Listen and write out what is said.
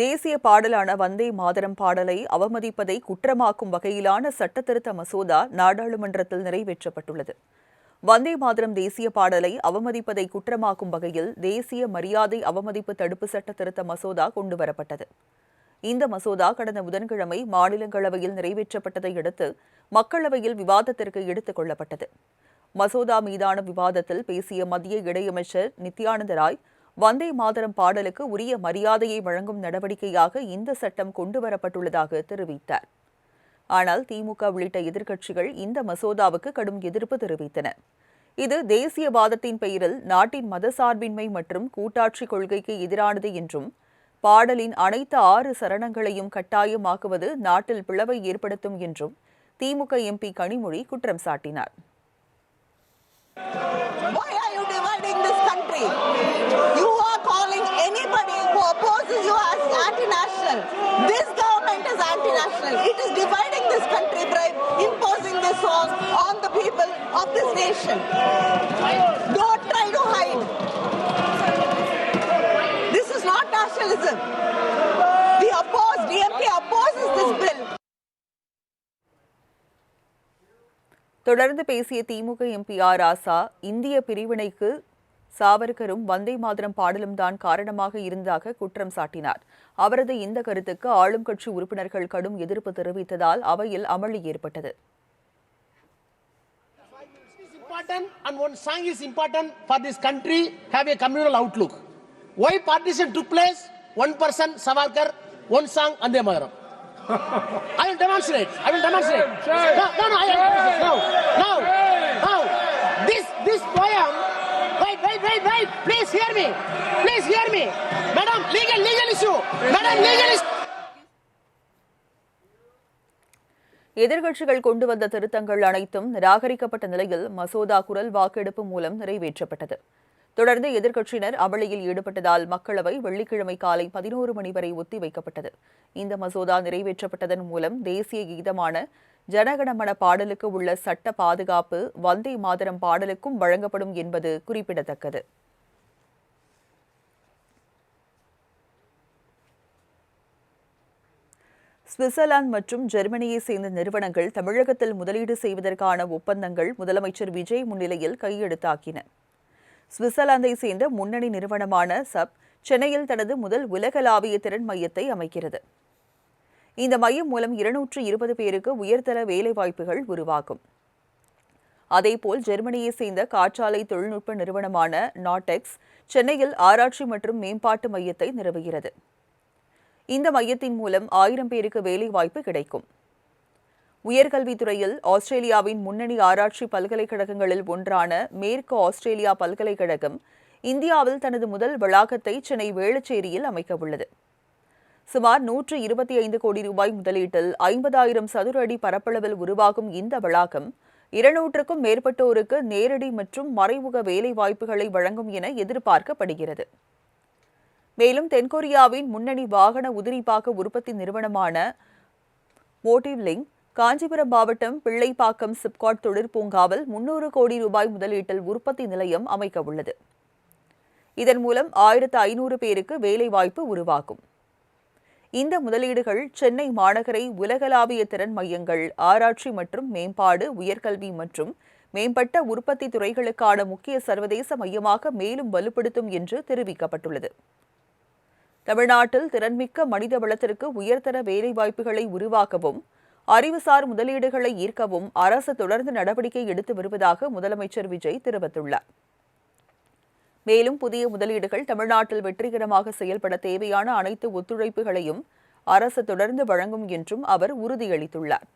தேசிய பாடலான வந்தே மாதரம் பாடலை அவமதிப்பதை குற்றமாக்கும் வகையிலான சட்டத்திருத்த மசோதா நாடாளுமன்றத்தில் நிறைவேற்றப்பட்டுள்ளது. வந்தே மாதரம் தேசிய பாடலை அவமதிப்பதை குற்றமாக்கும் வகையில் தேசிய மரியாதை அவமதிப்பு தடுப்பு சட்ட திருத்த மசோதா கொண்டுவரப்பட்டது. இந்த மசோதா கடந்த புதன்கிழமை மாநிலங்களவையில் நிறைவேற்றப்பட்டதை அடுத்து மக்களவையில் விவாதத்திற்கு எடுத்துக் கொள்ளப்பட்டது. மசோதா மீதான விவாதத்தில் பேசிய மத்திய இணையமைச்சர் நித்யானந்த ராய், வந்தே மாதரம் பாடலுக்கு உரிய மரியாதையை வழங்கும் நடவடிக்கையாக இந்த சட்டம் கொண்டுவரப்பட்டுள்ளதாக தெரிவித்தார். ஆனால் திமுக உள்ளிட்ட எதிர்க்கட்சிகள் இந்த மசோதாவுக்கு கடும் எதிர்ப்பு தெரிவித்தன. இது தேசியவாதத்தின் பெயரில் நாட்டின் மதசார்பின்மை மற்றும் கூட்டாட்சி கொள்கைக்கு எதிரானது என்றும், பாடலின் அனைத்து 6 சரணங்களையும் கட்டாயமாக்குவது நாட்டில் பிளவை ஏற்படுத்தும் என்றும் திமுக எம்பி கனிமொழி குற்றம் சாட்டினார். You are calling anybody who opposes you as anti-national. This government is anti-national. It is dividing this country by imposing this song on the people of this nation. Don't try to hide. This is not nationalism. DMK opposes this bill. தொடர்ந்து பேசிய திமுக MP R ராசா, இந்திய பிரிவினைக்கு சாவர்கரும் வந்தே மாதரம் பாடலும் தான் காரணமாக இருந்ததாக குற்றம் சாட்டினார். அவரது இந்த கருத்துக்கு ஆளும் கட்சி உறுப்பினர்கள் கடும் எதிர்ப்பு தெரிவித்ததால் அவையில் அமளி ஏற்பட்டது. I will demonstrate. No. This poem. Wait. Please hear me. Madam, legal issue. எதிர்க்கட்சிகள் கொண்டு வந்த திருத்தங்கள் அனைத்தும் நிராகரிக்கப்பட்ட நிலையில் மசோதா குரல் வாக்கெடுப்பு மூலம் நிறைவேற்றப்பட்டது. தொடர்ந்து எதிர்க்கட்சியினர் அமளியில் ஈடுபட்டதால் மக்களவை வெள்ளிக்கிழமை காலை 11 மணி வரை ஒத்திவைக்கப்பட்டது. இந்த மசோதா நிறைவேற்றப்பட்டதன் மூலம் தேசிய கீதமான ஜனகணமன பாடலுக்கு உள்ள சட்ட பாதுகாப்பு வந்தே மாதரம் பாடலுக்கும் வழங்கப்படும் என்பது குறிப்பிடத்தக்கது. சுவிட்சர்லாந்து மற்றும் ஜெர்மனியை சேர்ந்த நிறுவனங்கள் தமிழகத்தில் முதலீடு செய்வதற்கான ஒப்பந்தங்கள் முதலமைச்சர் விஜய் முன்னிலையில் கையெழுத்தாக்கின. சுவிட்சர்லாந்தை சேர்ந்த முன்னணி நிறுவனமான சப் சென்னையில் தனது முதல் உலகளாவிய திறன் மையத்தை அமைக்கிறது. இந்த மையம் மூலம் 220 பேருக்கு உயர்தர வேலைவாய்ப்புகள் உருவாகும். அதேபோல் ஜெர்மனியை சேர்ந்த காற்றாலை தொழில்நுட்ப நிறுவனமான நாட்டெக்ஸ் சென்னையில் ஆராய்ச்சி மற்றும் மேம்பாட்டு மையத்தை நிறுவுகிறது. இந்த மையத்தின் மூலம் 1000 பேருக்கு வேலைவாய்ப்பு கிடைக்கும். உயர்கல்வித்துறையில் ஆஸ்திரேலியாவின் முன்னணி ஆராய்ச்சி பல்கலைக்கழகங்களில் ஒன்றான மேற்கு ஆஸ்திரேலியா பல்கலைக்கழகம் இந்தியாவில் தனது முதல் வளாகத்தை சென்னை வேளச்சேரியில் அமைக்கவுள்ளது. சுமார் 125 கோடி ரூபாய் முதலீட்டில் 50,000 சதுர அடி பரப்பளவில் உருவாகும் இந்த வளாகம் 200க்கும் மேற்பட்டோருக்கு நேரடி மற்றும் மறைமுக வேலைவாய்ப்புகளை வழங்கும் என எதிர்பார்க்கப்படுகிறது. மேலும் தென்கொரியாவின் முன்னணி வாகன உதிரிபாக உற்பத்தி நிறுவனமான மோட்டிவ் லிங்க் காஞ்சிபுரம் மாவட்டம் பிள்ளைப்பாக்கம் சிப்காட் தொழிற்பூங்காவில் 300 கோடி ரூபாய் முதலீட்டில் உற்பத்தி நிலையம் அமைக்க உள்ளது. இதன் மூலம் 1500 பேருக்கு வேலைவாய்ப்பு உருவாகும். இந்த முதலீடுகள் சென்னை மாநகரை உலகளாவிய திறன் மையங்கள், ஆராய்ச்சி மற்றும் மேம்பாடு, உயர்கல்வி மற்றும் மேம்பட்ட உற்பத்தி துறைகளுக்கான முக்கிய சர்வதேச மையமாக மேலும் வலுப்படுத்தும் என்று தெரிவிக்கப்பட்டுள்ளது. தமிழ்நாட்டில் திறன்மிக்க மனித வளத்திற்கு உயர்தர வேலைவாய்ப்புகளை உருவாக்கவும் அறிவுசார் முதலீடுகளை ஈர்க்கவும் அரசு தொடர்ந்து நடவடிக்கை எடுத்து வருவதாக முதலமைச்சர் விஜய் தெரிவித்துள்ளார். மேலும் புதிய முதலீடுகள் தமிழ்நாட்டில் வெற்றிகரமாக செயல்பட தேவையான அனைத்து ஒத்துழைப்புகளையும் அரசு தொடர்ந்து வழங்கும் என்றும் அவர் உறுதியளித்துள்ளார்.